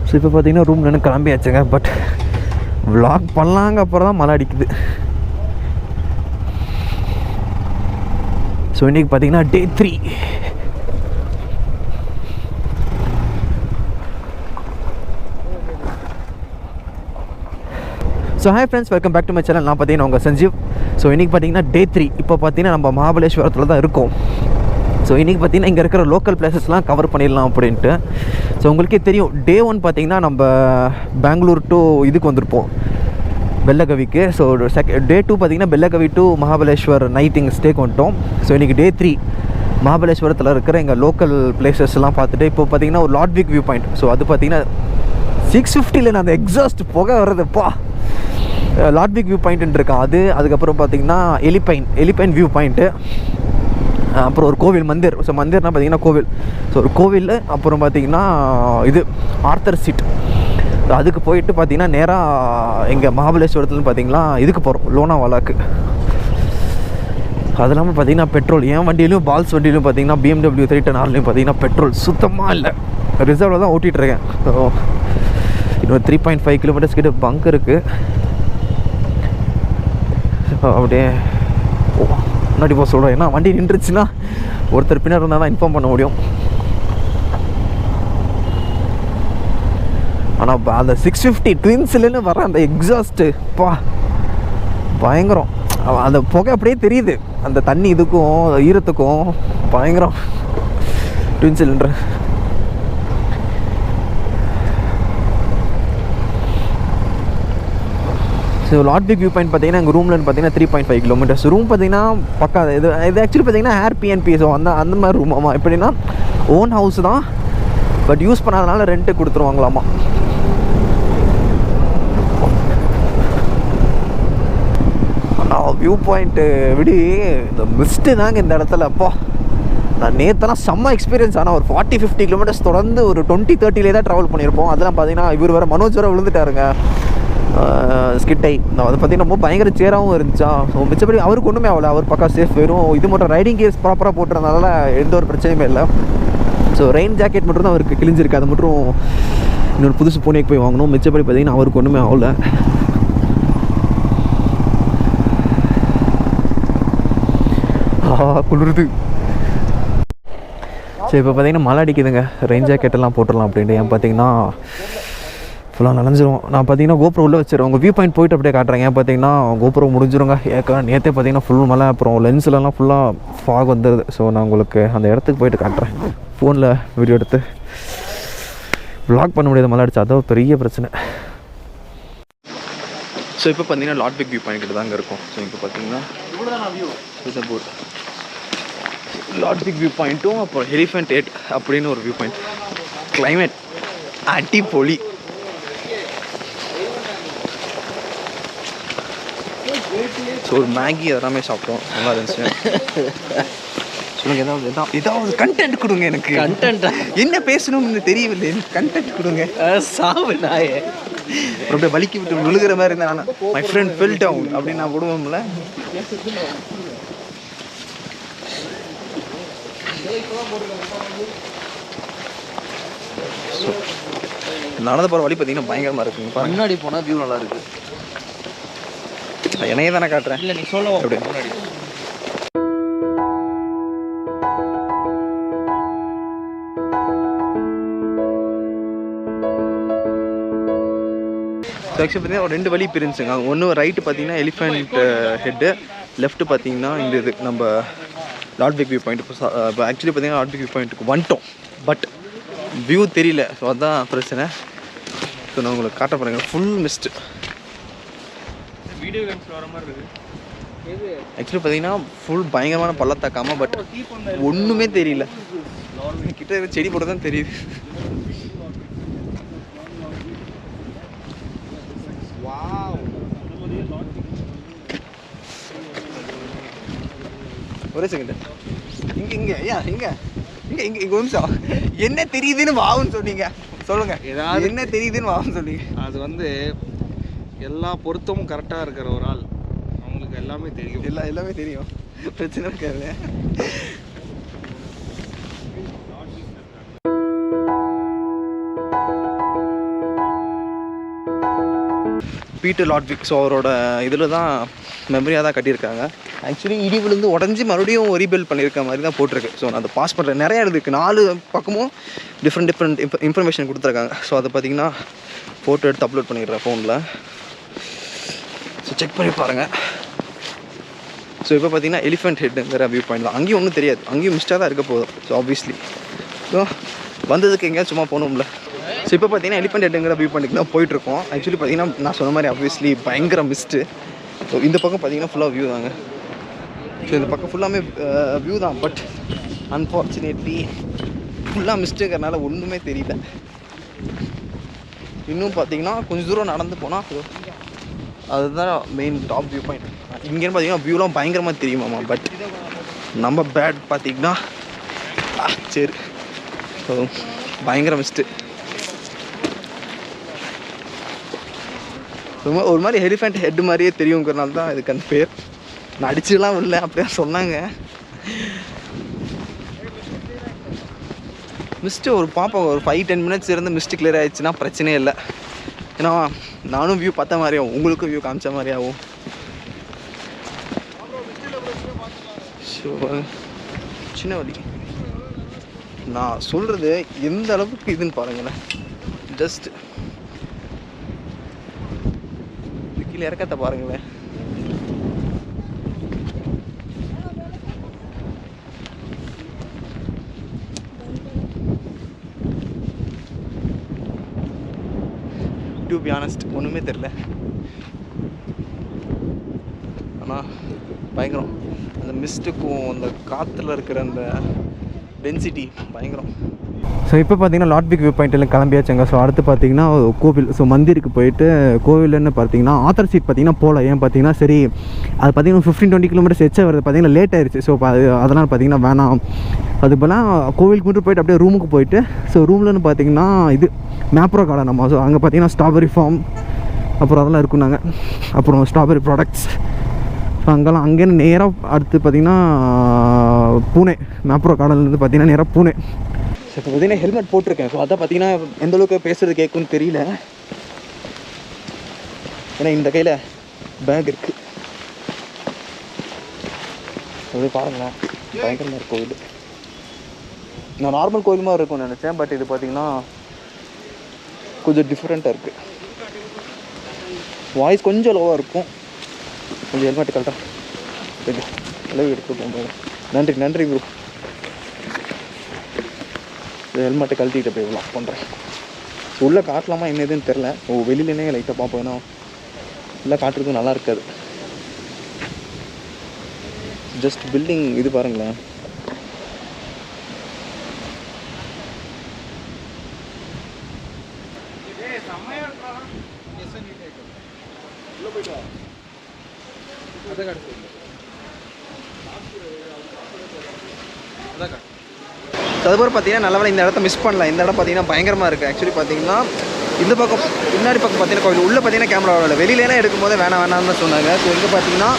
So இப்போ பார்த்தீங்கன்னா ரூமில் நின்று கிளம்பியாச்சுங்க. பட் விளாக் பண்ணலாங்க, அப்புறம் தான் மழை அடிக்குது. ஸோ இன்றைக்கி பார்த்தீங்கன்னா Day 3. So hi friends, welcome back to my channel. நான் பார்த்தீங்கன்னா உங்கள் சஞ்சீவ். ஸோ இன்றைக்கி பார்த்தீங்கன்னா Day 3. இப்போ பார்த்தீங்கன்னா நம்ம மகாபலேஸ்வரத்தில் தான் இருக்கோம். ஸோ இன்றைக்கி பார்த்தீங்கன்னா இங்கே இருக்கிற லோக்கல் பிளேசஸ்லாம் கவர் பண்ணிடலாம் அப்படின்ட்டு. ஸோ உங்களுக்கே தெரியும், Day 1 பார்த்தீங்கன்னா நம்ம பெங்களூர் டு இதுக்கு வந்திருப்போம், பெல்லகவிக்கு. ஸோ Day 2 பார்த்தீங்கன்னா பெல்லகவி டு மகாபலேஸ்வர் நைட் இங்கே ஸ்டேக்கு வந்துட்டோம். ஸோ இன்றைக்கி Day 3 மகாபலேஸ்வரத்தில் இருக்கிற எங்கள் லோக்கல் பிளேசஸ்லாம் பார்த்துட்டு இப்போ பார்த்தீங்கன்னா ஒரு லாட்விக் வியூ பாயிண்ட். ஸோ அது பார்த்தீங்கன்னா 650 நான் அந்த எக்ஸாஸ்ட் புகை வர்றதுப்பா. லாட்விக் வியூ பாயிண்ட்டு இருக்கான் அது. அதுக்கப்புறம் பார்த்தீங்கன்னா எலிபைன் வியூ பாயிண்ட்டு. அப்புறம் ஒரு கோவில் மந்திர். ஸோ மந்திர்னால் பார்த்தீங்கன்னா கோவில். ஸோ ஒரு கோவில். அப்புறம் பார்த்தீங்கன்னா இது ஆர்த்தர் சீட். ஸோ அதுக்கு போயிட்டு பார்த்தீங்கன்னா நேராக எங்கள் மகாபலேஸ்வரத்துலன்னு பார்த்தீங்கன்னா இதுக்கு போகிறோம், லோனாவாலாக்கு. அது இல்லாமல் பார்த்தீங்கன்னா பெட்ரோல் என் வண்டியிலையும் பால்ஸ் வண்டியிலையும் பார்த்தீங்கன்னா BMW 310Rலையும் பார்த்தீங்கன்னா பெட்ரோல் சுத்தமாக இல்லை. ரிசர்வில் தான் ஓட்டிகிட்ருக்கேன். ஸோ இன்னொரு 3.5 கிலோமீட்டர்ஸ் கிட்ட பங்க் இருக்குது. அப்படியே முன்னாடி போக சொல்கிறேன், ஏன்னா வண்டி நின்றுச்சுன்னா ஒருத்தர் பின்னாடி இருந்தால் தான் இன்ஃபார்ம் பண்ண முடியும். ஆனால் அந்த 650 ட்வின்ஸ்லேருந்து வர அந்த எக்ஸாஸ்ட்டு பா பயங்கரம். அந்த புகை அப்படியே தெரியுது, அந்த தண்ணி இதுக்கும் ஈரத்துக்கும் பயங்கரம். Twin cylinder. ஸோ லாட்விக் வியூ பாயிண்ட் பார்த்தீங்கன்னா எங்கள் ரூம்லன்னு பார்த்தீங்கன்னா 3.5 கிலோமீட்டர்ஸ். ரூம் பார்த்தீங்கன்னா பக்கா இது ஆக்சுவலி பார்த்தீங்கன்னா Airbnb. ஸோ அந்த மாதிரி ரூம். ஆமாம், எப்படின்னா ஓன் ஹவுஸ் தான், பட் யூஸ் பண்ணாதனால ரெண்ட்டு கொடுத்துருவாங்களாமா. ஆனால் வியூ பாயிண்ட்டு விடி இந்த மிஸ்ட்டு தாங்க இந்த இடத்துல. அப்பா நான் நேற்றெல்லாம் செம்ம எக்ஸ்பீரியன்ஸ். ஆனால் ஒரு 40-50 கிலோமீட்டர்ஸ் தொடர்ந்து ஒரு 20-30 தான் ட்ராவல் பண்ணியிருப்போம். அதெல்லாம் பார்த்தீங்கன்னா இவர் வேறு மனோஜ் வேறு விழுந்துட்டாருங்க ஸ்கிட்டை. அது பார்த்தீங்கன்னா ரொம்ப பயங்கர சேராகவும் இருந்துச்சா. ஸோ மிச்சப்படி அவருக்கு ஒன்றுமே ஆகலை, அவர் பக்கா சேஃப். வெறும் இது மட்டும் ரைடிங் கியர்ஸ் ப்ராப்பராக போட்டுறதுனால எந்த ஒரு பிரச்சனையுமே இல்லை. ஸோ ரெயின் ஜாக்கெட் மட்டும் தான் அவருக்கு கிழிஞ்சிருக்கு, அது மட்டும் இன்னொரு புதுசு பூனேக்கு போய் வாங்கணும். மிச்சப்படி பார்த்தீங்கன்னா அவருக்கு ஒன்றுமே ஆகலை. குளிருது. சரி, இப்போ பார்த்தீங்கன்னா மழை அடிக்குதுங்க. ரெயின் ஜாக்கெட்டெல்லாம் போட்டுடலாம் அப்படின்ட்டு. ஏன் பார்த்தீங்கன்னா ஃபுல்லாக நனைஞ்சிரும். நான் பார்த்தீங்கன்னா GoPro உள்ளே வச்சிருவேன். உங்கள் வியூ பாயிண்ட் போய்ட்டு அப்படியே காட்டுறேன். ஏன் பார்த்தீங்கன்னா GoPro முடிஞ்சிருங்க. நேற்றே பார்த்தீங்கன்னா ஃபுல் மழை. அப்புறம் லென்ஸ்லலாம் ஃபுல்லாக ஃபாக் வந்துடுது. ஸோ நான் உங்களுக்கு அந்த இடத்துக்கு போய்ட்டு காட்டுறேன். ஃபோனில் வீடியோ எடுத்து வ்ளாக் பண்ண முடியாது, மழை அடிச்சு. அதான் பெரிய பிரச்சனை. ஸோ இப்போ பார்த்தீங்கன்னா லாட்விக் வியூ பாயிண்ட் தாங்க இருக்கும். ஸோ இப்போ பார்த்தீங்கன்னா லாட்விக் வியூ பாயிண்ட்டும் அப்புறம் எலிஃபென்ட் 8 அப்படின்னு ஒரு வியூ பாயிண்ட். கிளைமேட் அடிப்பொலி. ஸோ ஒரு மேகி எல்லாமே சாப்பிட்டோம், நல்லா இருந்துச்சு. சொல்லுங்கள், ஏதாவது கண்டென்ட் கொடுங்க. எனக்கு கண்டென்ட் என்ன பேசணும்னு தெரியவில்லை. கண்டென்ட் கொடுங்க. சாவு நாயே அப்படியே வலிக்கி விட்டு விழுகிற மாதிரி இருந்தேன். நான் மை ஃப்ரெண்ட் ஃபெல் டவுன் அப்படின்னு நான் விடுவோம்ல. நடந்து போகிற வழி பார்த்தீங்கன்னா பயங்கரமாக இருக்குங்க. முன்னாடி போனால் வியூ நல்லா இருக்குது. என்னையே தானே காட்டுறேன். இல்லை, நீ சொல்ல அப்படி முன்னாடி. ஸோ ஆக்சுவலி பார்த்தீங்கன்னா ஒரு 2 வழி பிரிஞ்சுங்க. ஒன்று ரைட்டு பார்த்தீங்கன்னா எலிஃபென்ட் ஹெட்டு, லெஃப்ட்டு பார்த்தீங்கன்னா இந்த இது நம்ம லாட்விக் வியூ பாயிண்ட். இப்போ ஆக்சுவலி பார்த்தீங்கன்னா லாட்விக் வியூ பாயிண்ட்டுக்கு வந்துட்டோம், பட் வியூ தெரியல. ஸோ அதுதான் பிரச்சனை. ஸோ நான் உங்களுக்கு காட்ட போகிறேங்க. Full mist. வீடியோ கேம்ஸில் வர மாதிரி இருக்குது. ஆக்சுவலி பார்த்தீங்கன்னா ஃபுல் பயங்கரமான பள்ளத்தாக்காமல், பட் ஒன்றுமே தெரியல. கிட்ட செடி போட தான் தெரியுது. ஒரே செகண்ட். இங்கே ஒரு நிமிஷம். என்ன தெரியுதுன்னு வாவுன்னு சொன்னீங்க, சொல்லுங்க. ஏதாவது என்ன தெரியுதுன்னு வாவுன்னு சொன்னீங்க. அது வந்து எல்லா பொருத்தமும் கரெக்டாக இருக்கிற ஒரு ஆள், அவங்களுக்கு எல்லாமே தெரியும். எல்லாமே தெரியும், பிரச்சனை இருக்காது. Peter Ludwig. ஸோ அவரோட இதில் தான் மெமரியாக தான் கட்டியிருக்காங்க. ஆக்சுவலி இடி விழுந்து உடஞ்சி மறுபடியும் ரீபில்ட் பண்ணியிருக்க மாதிரி தான் போட்டிருக்கு. ஸோ நான் அதை பாஸ் பண்ணுறேன். நிறையா இருக்குது, 4 பக்கமும் டிஃப்ரெண்ட் இன்ஃபர்மேஷன் கொடுத்துருக்காங்க. ஸோ அதை பார்த்தீங்கன்னா ஃபோட்டோ எடுத்து அப்லோட் பண்ணிடுறேன் ஃபோனில். ஸோ செக் பண்ணி பாருங்கள். ஸோ இப்போ பார்த்தீங்கன்னா எலிஃபெண்ட் ஹெட்டுங்கிற வியூ பாயிண்ட் தான். அங்கேயும் ஒன்றும் தெரியாது, அங்கேயும் மிஸ்டாக தான் இருக்க போதும். ஸோ ஆப்வியஸ்லி ஸோ வந்ததுக்கு எங்கேயாச்சும் சும்மா போகணும்ல. ஸோ இப்போ பார்த்தீங்கன்னா எலிஃபெண்ட் ஹெட்டுங்கிற வியூ பாயிண்ட்டுக்கு தான் போயிட்டுருக்கோம். ஆக்சுவலி பார்த்தீங்கன்னா நான் சொன்ன மாதிரி ஆப்வியஸ்லி பயங்கர மிஸ்ட்டு. ஸோ இந்த பக்கம் பார்த்தீங்கன்னா ஃபுல்லாக வியூ தாங்க. ஸோ இந்த பக்கம் ஃபுல்லாமே வியூ தான். பட் அன்ஃபார்ச்சுனேட்லி ஃபுல்லாக மிஸ்ட்டுங்கிறனால ஒன்றுமே தெரியல. இன்னும் பார்த்தீங்கன்னா கொஞ்சம் தூரம் நடந்து போனால் அதுதான் மெயின் டாப் வியூ பாயிண்ட். இங்கேன்னு பார்த்தீங்கன்னா வியூலாம் பயங்கரமாக தெரியுமாம்மா. பட் நம்ம பேட் பார்த்தீங்கன்னா சரி ஸோ பயங்கர மிஸ்ட்டு. ரொம்ப ஒரு மாதிரி எலிஃபெண்ட் ஹெட் மாதிரியே தெரியுங்கிறனால தான் இதுக்கு அந்த பேர். நான் அடிச்சுலாம் இல்லை, அப்படியே சொன்னாங்க. மிஸ்ட்டு ஒரு பார்ப்போம், ஒரு 5-10 மினிட்ஸ் இருந்து மிஸ்ட்டு கிளியர் ஆகிடுச்சுன்னா பிரச்சனையே இல்லை. ஏன்னா நானும் வியூ பார்த்த மாதிரி ஆகும், உங்களுக்கும் வியூ காமிச்ச மாதிரி ஆகும். ஸோ சின்ன வழி நான் சொல்கிறது எந்த அளவுக்கு இதுன்னு பாருங்களேன். ஜஸ்ட் கீழே இறக்கத்தை பாருங்களேன். டு பி ஆனஸ்ட் ஒன்றுமே தெரில. ஆனால் பயங்கரம். அந்த மிஸ்ட்டுக்கும் அந்த காற்றுல இருக்கிற அந்த டென்சிட்டி பயங்கரம். ஸோ இப்போ பார்த்தீங்கன்னா லாட்விக் வியூ பாயிண்ட்டில் கிளம்பியாச்சுங்க. ஸோ அடுத்து பார்த்தீங்கன்னா கோவில், ஸோ மந்திருக்கு போயிட்டு கோவில்னு பார்த்தீங்கன்னா ஆத்தர் சீட் பார்த்தீங்கன்னா போகல. ஏன் பார்த்தீங்கன்னா சரி அது பார்த்தீங்கன்னா 15-20 கிலோமீட்டர்ஸ் எச்சா வருது, பார்த்தீங்கன்னா லேட் ஆயிடுச்சு. ஸோ அதனால் பார்த்தீங்கன்னா வேணாம், அது இப்போலாம் கோவிலுக்கு மட்டும் போயிட்டு அப்படியே ரூமுக்கு போயிட்டு, ஸோ ரூம்லன்னு பார்த்தீங்கன்னா இது மேப்ரோ கார்டன் நம்ம. ஸோ அங்கே பார்த்தீங்கன்னா ஸ்ட்ராபெரி ஃபார்ம் அப்புறம் அதெல்லாம் இருக்கும் நாங்கள், அப்புறம் ஸ்ட்ராபெரி ப்ராடக்ட்ஸ். ஸோ அங்கெல்லாம் அங்கேருந்து நேராக அடுத்து பார்த்திங்கன்னா பூனே, மேப்ரோ கார்டன்லேருந்து பார்த்திங்கன்னா நேராக பூனே. ஸோ இப்போ பார்த்திங்கன்னா ஹெல்மெட் போட்டிருக்கேன். ஸோ அதான் பார்த்திங்கன்னா எந்தளவுக்கு பேசுகிறது கேட்குன்னு தெரியல. ஏன்னா இந்த கையில் பேக் இருக்குது. அப்படியே பாருங்களேன், பயங்கரமாக இருக்குது கோவில். நான் நார்மல் கோவில் மாதிரி இருக்கும்னு நினச்சேன், பட் இது பார்த்திங்கன்னா கொஞ்சம் டிஃப்ரெண்ட்டாக இருக்குது. வாய்ஸ் கொஞ்சம் லோவாக இருக்கும். கொஞ்சம் ஹெல்மெட் கரெக்டாக அளவு எடுத்து போகும்போது நன்றி ப்ரோ. ஹெல்மெட்டை கழட்டிகிட்டு போய் வ்ளாக் பண்ணுறேன். உள்ளே காட்டலாமா என்ன எதுன்னு தெரில. வெளியிலேனே லைட்டாக பார்ப்போம், ஏன்னா உள்ளே காட்டுறதும் நல்லா இருக்காது. ஜஸ்ட் பில்டிங் இது பாருங்களேன். அதுபோல் பார்த்தீங்கன்னா நல்லவேளை இந்த இடத்த மிஸ் பண்ணல. இந்த இடம் பார்த்தீங்கன்னா பயங்கரமாக இருக்குது. ஆக்சுவலி பார்த்தீங்கன்னா இந்த பக்கம் பின்னாடி பக்கம் பார்த்தீங்கன்னா கோவில், உள்ளே பார்த்தீங்கன்னா கேமரா வரல, வெளியிலேனா எடுக்கும் போது வேணாம்னு தான் சொன்னாங்க. ஸோ இங்கே பார்த்தீங்கன்னா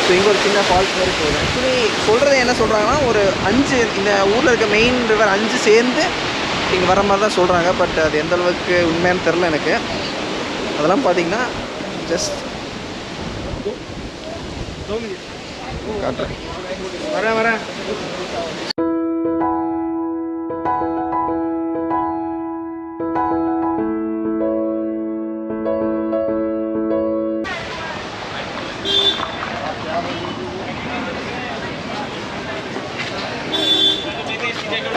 ஸோ இங்கே ஒரு சின்ன ஃபால்ஸ் மாதிரி போகுது. ஆக்சுவலி சொல்கிறது என்ன சொல்கிறாங்கன்னா ஒரு 5 இந்த ஊரில் இருக்க மெயின் ரிவர் 5 சேர்ந்து இங்கே வர மாதிரி தான் சொல்கிறாங்க. பட் அது எந்த அளவுக்கு உண்மையானு தெரில எனக்கு. அதெல்லாம் பார்த்தீங்கன்னா ஜஸ்ட் காட்டுறேன், வரேன்.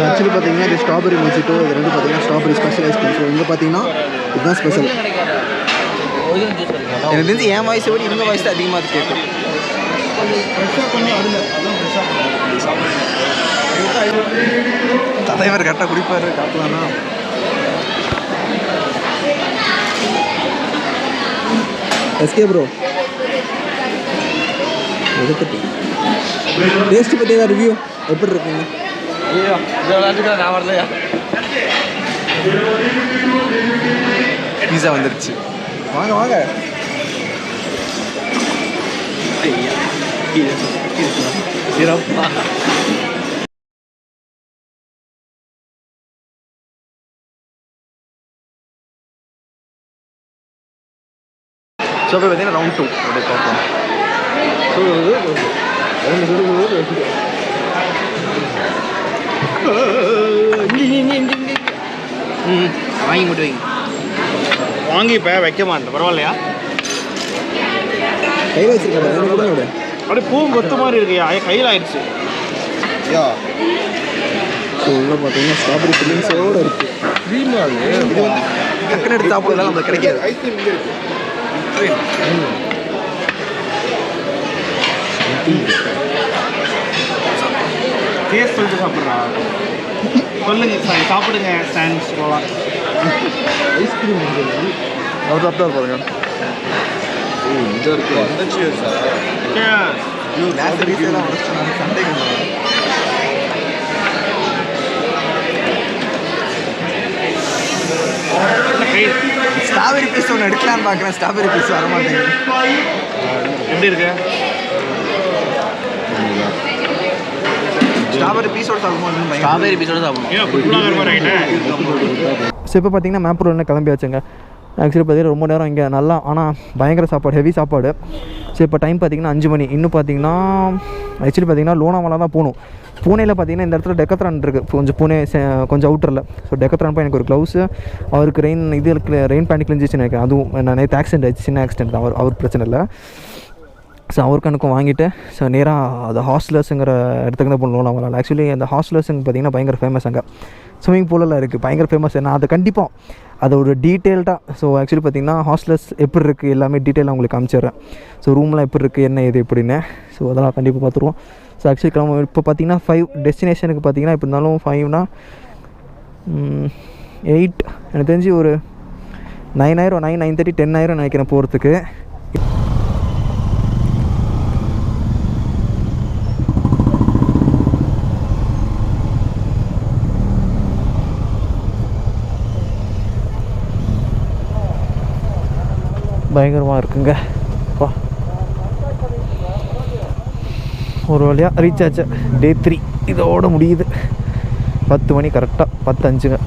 ஆக்சுவலி பார்த்தீங்கன்னா இது ஸ்ட்ராபெரி மொஜிட்டோ, இது ரெண்டு பார்த்தீங்கன்னா ஸ்ட்ராபெரி ஸ்பெஷல் ஐஸ்கிரீம். ஸோ இங்கே பார்த்தீங்கன்னா இதுதான் ஸ்பெஷல். எனக்கு தெரிஞ்சு என் வாய்ஸை விட இவங்க வாய்ஸ் தான் அதிகமாக கேட்கும். தலைவர் கரெக்டாக குடிப்பார், காட்டலாம்னா எஸ்கே ப்ரோ. டேஸ்ட் பற்றி ரிவ்யூ எப்படி இருக்குங்க? பீஸா வந்துருச்சு, வாங்க வாங்க. ஐயா ஸோ இப்போ பார்த்தீங்கன்னா ரவுண்ட் 2 அப்படியே பார்ப்போம். வாங்கி மட்டும் வைங்க. வாங்கி இப்போ வைக்க மாட்டேன், பரவாயில்லையா? கையில் வச்சுருக்கேன். அப்படியே பூ கொத்து மாதிரி இருக்கையா, கையில் ஆயிடுச்சு. யா ஸோ உள்ள பார்த்தீங்கன்னா ஸ்ட்ராபெரி ஃபில்லிங்ஸோடு இருக்குது. க்ரீமாக இது வந்து டக்குன்னு எடுத்து சாப்பிட்றதுலாம் நம்மளுக்கு கிடைக்காது. ஐஸ்கிரீம் இங்கே இருக்குது. டேஸ்ட் சொல்லிட்டு சாப்பிட்றா. சொல்லுங்க சார், சாப்பிடுங்க. ஸ்டாண்ட்ஸ் போகலாம். ஐஸ்கிரீம் அவர் சாப்பிட்டா பாருங்க. இதாக இருக்குது. வந்துச்சு சார். சண்டே ஸ்ட்ராபெரி பீஸ் ஒன்று எடுக்கலான்னு பார்க்குறேன். ஸ்ட்ராபெரி பீஸ் வர மாட்டேங்குது. எப்படி இருக்கு? ஸ்ட்ராபெரி பீஸோட சாப்பிடுவோம். ஸ்ட்ராபெரி பீஸோட சாப்பிடுவோம். ஸோ இப்போ பார்த்தீங்கன்னா மேப்ரோவில் கிளம்பியாச்சுங்க. ஆக்சுவலி பார்த்தீங்கன்னா ரொம்ப நேரம் இங்கே நல்லா, ஆனால் பயங்கர சாப்பாடு, ஹெவி சாப்பாடு. ஸோ இப்போ டைம் பார்த்தீங்கன்னா 5 மணி. இன்னும் பார்த்தீங்கன்னா ஆக்சுவலி பார்த்தீங்கன்னா லோனாவாலா தான் போகணும். பூனேயில் பார்த்தீங்கன்னா இந்த இடத்துல டெக்கத்ரான் இருக்குது, கொஞ்சம் பூனே கொஞ்சம் அவுட்டரில். ஸோ டெக்கத்ரான் போய் எனக்கு ஒரு க்ளவுஸு, அவருக்கு ரெயின் பேண்ட் கிழிஞ்சிச்சுன்னு நினைக்கிறேன். அதுவும் நான் நேற்று ஆக்சிடென்ட் ஆச்சு, சின்ன ஆக்சிடென்ட் தான். அவருக்கு பிரச்சனை இல்லை. ஸோ அவருக்கு எனக்கும் வாங்கிட்டு ஸோ நேராக அது ஹாஸ்டலர்ஸுங்கிற இடத்துக்கு தான் போகணும் லோனாவாலா. ஆக்சுவலி அந்த ஹாஸ்டலர்ஸுங்க பார்த்தீங்கன்னா பயங்கர ஃபேமஸ். அங்கே ஸ்விம்மிங் பூலெல்லாம் இருக்குது, பயங்கர ஃபேமஸ். நான் அதை கண்டிப்பாக அதை ஒரு டீட்டெயில்டாக, ஸோ ஆக்சுவலி பார்த்திங்கன்னா ஹாஸ்டலர்ஸ் எப்படி இருக்குது எல்லாமே டீட்டெயிலாக உங்களுக்கு காமிச்சிடுறேன். ஸோ ரூம்லாம் எப்படி இருக்குது, என்ன இது எப்படின்னு. ஸோ அதெல்லாம் கண்டிப்பாக பார்த்துருவோம். ஸோ ஆக்சுவலி இப்போ பார்த்திங்கன்னா 5 டெஸ்டினேஷனுக்கு பார்த்திங்கன்னா இப்போ இருந்தாலும் 5னா 8 எனக்கு தெரிஞ்சு ஒரு 9,000 9:30 10,000 நினைக்கிறேன் போகிறதுக்கு. பயங்கரமாக இருக்குங்க. ஒரு வழியாக ரீச் ஆச்சு. Day 3 இதோட முடியுது. 10 மணி கரெக்டாக 10:05.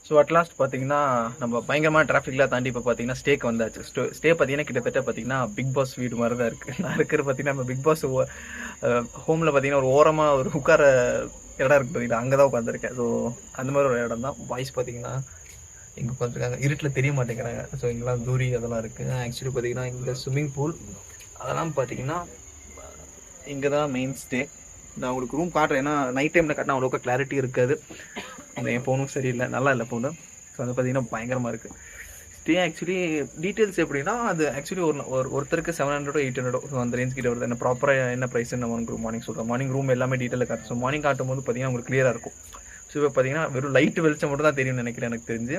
ஸோ அட்லாஸ்ட் பார்த்தீங்கன்னா நம்ம பயங்கரமான டிராஃபிக்லாம் தாண்டி இப்போ பார்த்தீங்கன்னா ஸ்டேக்கு வந்தாச்சு. ஸ்டே பார்த்தீங்கன்னா கிட்டத்தட்ட பார்த்தீங்கன்னா பிக் பாஸ் வீடு மாதிரி தான் இருக்குது. நான் இருக்கிற பார்த்தீங்கன்னா நம்ம பிக் பாஸ் ஹோமில் பார்த்தீங்கன்னா ஒரு ஓரமாக ஒரு உட்கார இடம் இருக்குது பார்த்தீங்கன்னா, அங்கே தான் உட்காந்துருக்கேன். ஸோ அந்த மாதிரி ஒரு இடம் தான். வாய்ஸ் பார்த்தீங்கன்னா இங்கே உட்காந்துருக்காங்க, இருட்டில் தெரிய மாட்டேங்கிறாங்க. ஸோ இங்கெல்லாம் தூரி அதெல்லாம் இருக்குது. ஆக்சுவலி பார்த்தீங்கன்னா இங்கே ஸ்விம்மிங் பூல் அதெல்லாம் பார்த்தீங்கன்னா இங்கே தான் மெயின் ஸ்டே. நான் உங்களுக்கு ரூம் காட்டுறேன், ஏன்னா நைட் டைமில் காட்டினா அவ்வளோக்கா கிளாரிட்டி இருக்காது. அந்த என் ஃபோனும் சரியில்லை, நல்லா இல்லை ஃபோனு. ஸோ அது பார்த்தீங்கன்னா பயங்கரமாக இருக்குது ஸ்டே. ஆக்சுவலி டீட்டெயில்ஸ் எப்படின்னா அது ஆக்சுவலி ஒருத்தருக்கு 700 800 ஸோ அந்த ரேஞ்ச் கிட்ட வருது. என்ன ப்ராப்பராக என்ன ப்ரைஸ்ன்னு நான் உங்களுக்கு மார்னிங் சொல்கிறேன். மார்னிங் ரூம் எல்லாமே டீட்டெயிலாக காட்டும். ஸோ மார்னிங் காட்டும் போது பார்த்தீங்கன்னா உங்களுக்கு கிளியராக இருக்கும். ஸோ இப்போ பார்த்தீங்கன்னா வெறும் லைட் வெளிச்சம் மட்டும் தான் தெரியும்னு நினைக்கிறேன் எனக்கு தெரிஞ்சு.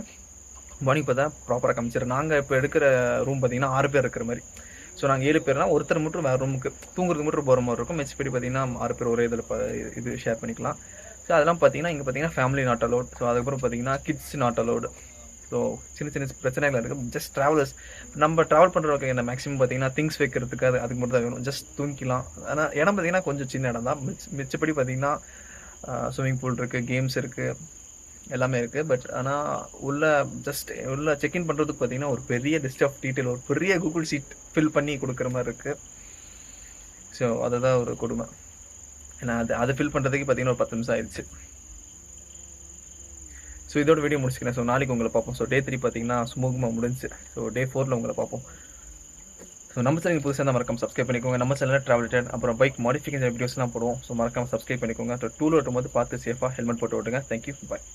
மார்னிங் பார்த்தா ப்ராப்பராக காமிச்சிடும். நாங்கள் இப்போ எடுக்கிற ரூம் பார்த்தீங்கன்னா 6 பேர் இருக்கிற மாதிரி. ஸோ நாங்கள் 7 பேர்னா ஒருத்தர் மட்டும் வேறு ரூமுக்கு தூங்குறதுக்கு மட்டும் போகிற மாதிரி இருக்கும். மெச்சப்படி பார்த்தீங்கன்னா 6 பேர் ஒரே இதில் இது ஷேர் பண்ணிக்கலாம். ஸோ அதெல்லாம் பார்த்தீங்கன்னா இங்கே பார்த்தீங்கன்னா ஃபேமிலி நாட் அலோட். ஸோ அதுக்கப்புறம் பார்த்தீங்கன்னா கிட்ஸ் நாட் அலோடு. ஸோ சின்ன சின்ன பிரச்சனைகள் இருக்குது. ஜஸ்ட் ட்ராவலர்ஸ் நம்ம ட்ராவல் பண்ணுறவங்க என்ன மேக்ஸிமம் பார்த்தீங்கன்னா திங்ஸ் வைக்கிறதுக்கு அதுக்கு மட்டும் தான் வேணும். ஜஸ்ட் தூங்கிக்கலாம். ஆனால் இடம் பார்த்தீங்கன்னா கொஞ்சம் சின்ன இடம் தான். மிச்சப்படி பார்த்தீங்கன்னா ஸ்விம்மிங் பூல் இருக்குது, கேம்ஸ் இருக்குது, எல்லாமே இருக்குது. பட் ஆனால் உள்ள செக்இன் பண்ணுறதுக்கு பார்த்தீங்கன்னா ஒரு பெரிய லிஸ்ட் ஆஃப் டீட்டெயில், ஒரு பெரிய கூகுள் ஷீட் ஃபில் பண்ணி கொடுக்குற மாதிரி இருக்குது. ஸோ அதுதான் ஒரு கொடுமை. ஏன்னா அதை ஃபில் பண்ணுறதுக்கு பார்த்தீங்கன்னா ஒரு 10 நிமிஷம் ஆயிடுச்சு. ஸோ இதோட வீடியோ முடிச்சுக்கிறேன். ஸோ நாளைக்கு உங்களை பார்ப்போம். ஸோ Day 3 பார்த்தீங்கன்னா சுமூகமாக முடிஞ்சு. ஸோ Day 4 உங்களை பார்ப்போம். ஸோ நம்ம சேனல் புதுசாக இருந்தால் மறக்காம சப்ஸ்கிரைப் பண்ணிக்கோங்க. நம்ம சேனலில் ட்ராவல் அப்புறம் பைக் மாடிஃபிகேஷன் வீடியோஸ்லாம் போடுவோம். ஸோ மறக்காம சப்ஸ்கிரைப் பண்ணிக்கோங்க. டூல் ஓட்டும் போது பார்த்து சேஃபாக ஹெல்மெட் போட்டு ஓட்டுங்க. தேங்க்யூ, பாய்.